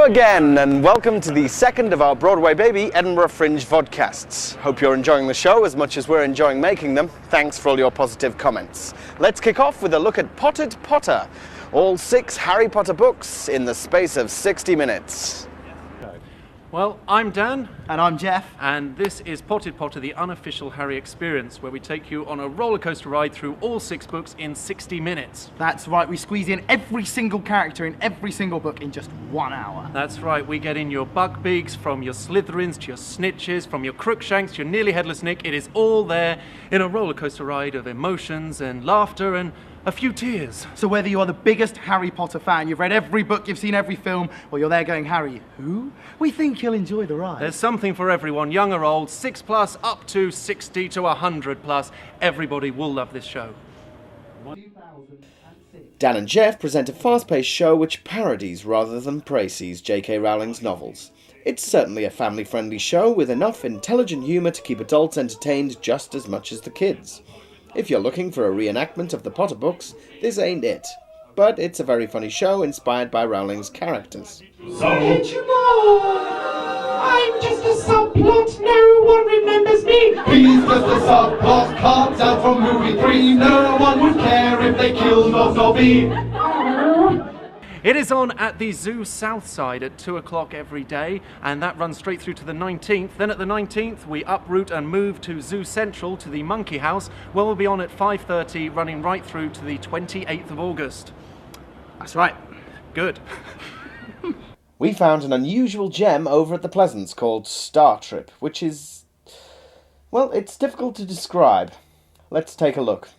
Hello again, and welcome to the second of our Broadway Baby Edinburgh Fringe vodcasts. Hope you're enjoying the show as much as we're enjoying making them. Thanks for all your positive comments. Let's kick off with a look at Potted Potter, all 6 Harry Potter books in the space of 60 minutes. Well, I'm Dan. And I'm Jeff. And this is Potted Potter, the unofficial Harry experience, where we take you on a roller coaster ride through all 6 books in 60 minutes. That's right, we squeeze in every single character in every single book in just 1 hour. That's right, we get in your Buckbeaks, from your Slytherins to your Snitches, from your Crookshanks to your Nearly Headless Nick. It is all there in a roller coaster ride of emotions and laughter and a few tears. So whether you are the biggest Harry Potter fan, you've read every book, you've seen every film, or you're there going, Harry, who? We think you'll enjoy the ride. There's something for everyone, young or old, 6 plus, up to 60 to 100 plus. Everybody will love this show. Dan and Jeff present a fast-paced show which parodies rather than praises J.K. Rowling's novels. It's certainly a family-friendly show with enough intelligent humour to keep adults entertained just as much as the kids. If you're looking for a reenactment of the Potter books, this ain't it. But it's a very funny show inspired by Rowling's characters. So can't you know, I'm just a subplot, no one remembers me. He's just a subplot, carved out from movie 3. No one would care if they killed Dobby. It is on at the Zoo South Side at 2 o'clock every day, and that runs straight through to the 19th. Then at the 19th, we uproot and move to Zoo Central to the Monkey House, where we'll be on at 5:30, running right through to the 28th of August. That's right. Good. We found an unusual gem over at the Pleasance called Star Trip, which is, well, it's difficult to describe. Let's take a look.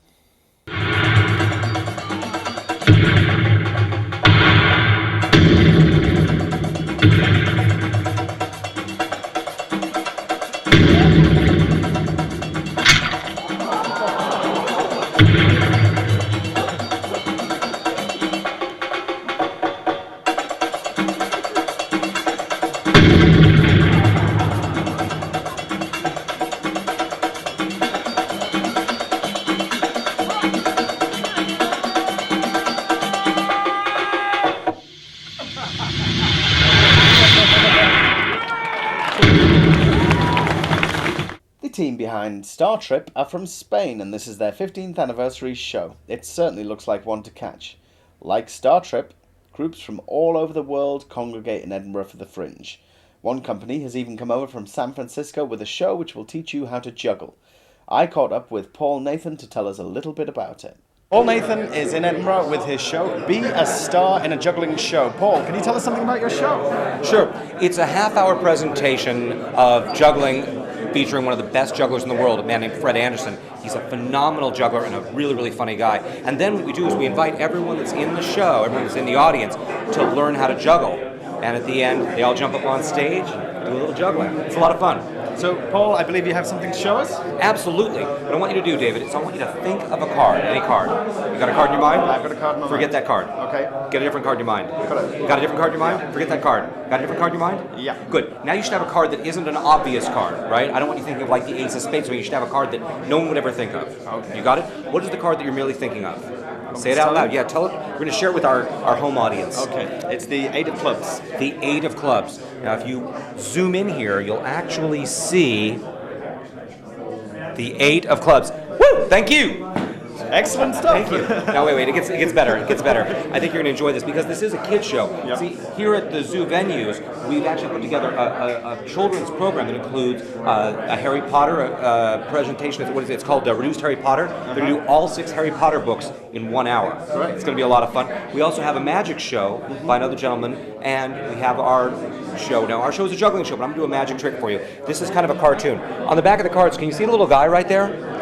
The team behind Star Trip are from Spain, and this is their 15th anniversary show. It certainly looks like one to catch. Like Star Trip, groups from all over the world congregate in Edinburgh for the Fringe. One company has even come over from San Francisco with a show which will teach you how to juggle. I caught up with Paul Nathan to tell us a little bit about it. Paul Nathan is in Edinburgh with his show, Be a Star in a Juggling Show. Paul, can you tell us something about your show? Sure. It's a half-hour presentation of juggling featuring one of the best jugglers in the world, a man named Fred Anderson. He's a phenomenal juggler and a really, really funny guy. And then what we do is we invite everyone that's in the show, everyone that's in the audience, to learn how to juggle. And at the end, they all jump up on stage and do a little juggling. It's a lot of fun. So, Paul, I believe you have something to show us? Absolutely. What I want you to do, David, is I want you to think of a card, any card. You got a card in your mind? I've got a card in my mind. Forget that card. Okay. Get a different card in your mind. Got it. Got a different card in your mind? Forget that card. Got a different card in your mind? Yeah. Good. Now you should have a card that isn't an obvious card, right? I don't want you thinking of like the Ace of Spades. You should have a card that no one would ever think of. Okay. You got it? What is the card that you're merely thinking of? Say it out loud. Yeah, tell it. We're going to share it with our home audience. Okay. It's the 8 of Clubs. The 8 of Clubs. Now, if you zoom in here, you'll actually see the 8 of Clubs. Woo! Thank you! Excellent stuff. Thank you. Now wait, it gets better. It gets better. I think you're going to enjoy this because this is a kids show. Yep. See, here at the zoo venues, we've actually put together a children's program that includes a Harry Potter presentation. What is it? It's called Reduced Harry Potter. They're going to do all 6 Harry Potter books in 1 hour. Right. It's going to be a lot of fun. We also have a magic show by another gentleman, and we have our show. Now, our show is a juggling show, but I'm going to do a magic trick for you. This is kind of a cartoon. On the back of the cards, can you see the little guy right there?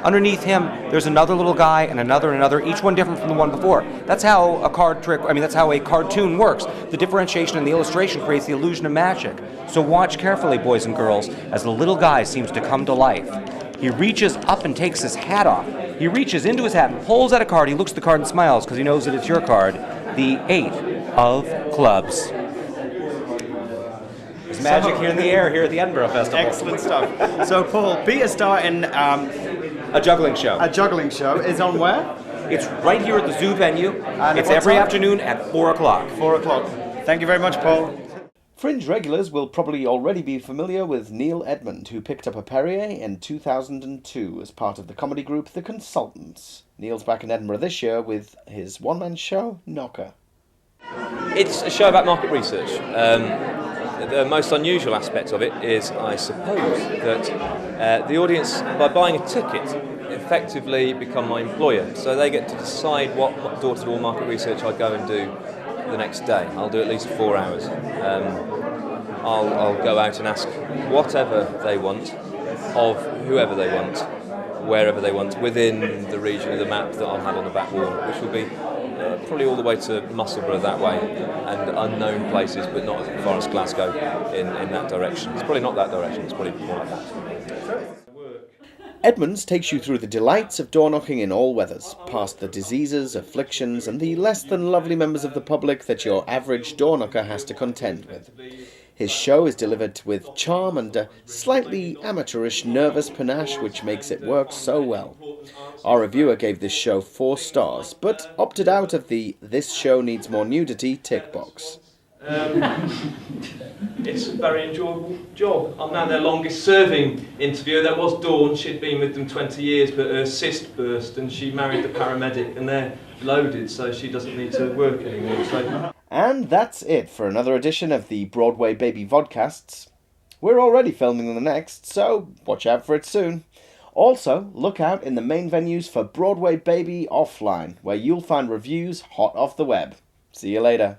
Underneath him, there's another little guy and another, each one different from the one before. That's how a that's how a cartoon works. The differentiation in the illustration creates the illusion of magic. So watch carefully, boys and girls, as the little guy seems to come to life. He reaches up and takes his hat off. He reaches into his hat and pulls out a card. He looks at the card and smiles because he knows that it's your card. The 8 of Clubs. There's magic here in the air here at the Edinburgh Festival. Excellent stuff. So, Paul, Be a Star in a juggling show. a juggling show is on where? It's right here at the zoo venue. And it's what every time? afternoon at 4 o'clock. 4 o'clock. Thank you very much, Paul. Fringe regulars will probably already be familiar with Neil Edmond, who picked up a Perrier in 2002 as part of the comedy group The Consultants. Neil's back in Edinburgh this year with his one-man show, Knocker. It's a show about market research. The most unusual aspect of it is, I suppose, that the audience, by buying a ticket, effectively become my employer. So they get to decide what door-to-door market research I go and do the next day. I'll do at least 4 hours. I'll go out and ask whatever they want, of whoever they want, wherever they want, within the region of the map that I'll have on the back wall, which will be probably all the way to Musselburgh that way, and unknown places, but not as far as Glasgow in that direction. It's probably not that direction, it's probably more like that. Edmonds takes you through the delights of door knocking in all weathers, past the diseases, afflictions, and the less than lovely members of the public that your average door knocker has to contend with. His show is delivered with charm and a slightly amateurish, nervous panache which makes it work so well. Our reviewer gave this show 4 stars, but opted out of the "this show needs more nudity" tick box. It's a very enjoyable job. I'm now their longest serving interviewer. That was Dawn. She'd been with them 20 years, but her cyst burst and she married the paramedic, and they're loaded, so she doesn't need to work anymore. So. And that's it for another edition of the Broadway Baby Vodcasts. We're already filming the next, so watch out for it soon. Also, look out in the main venues for Broadway Baby Offline, where you'll find reviews hot off the web. See you later.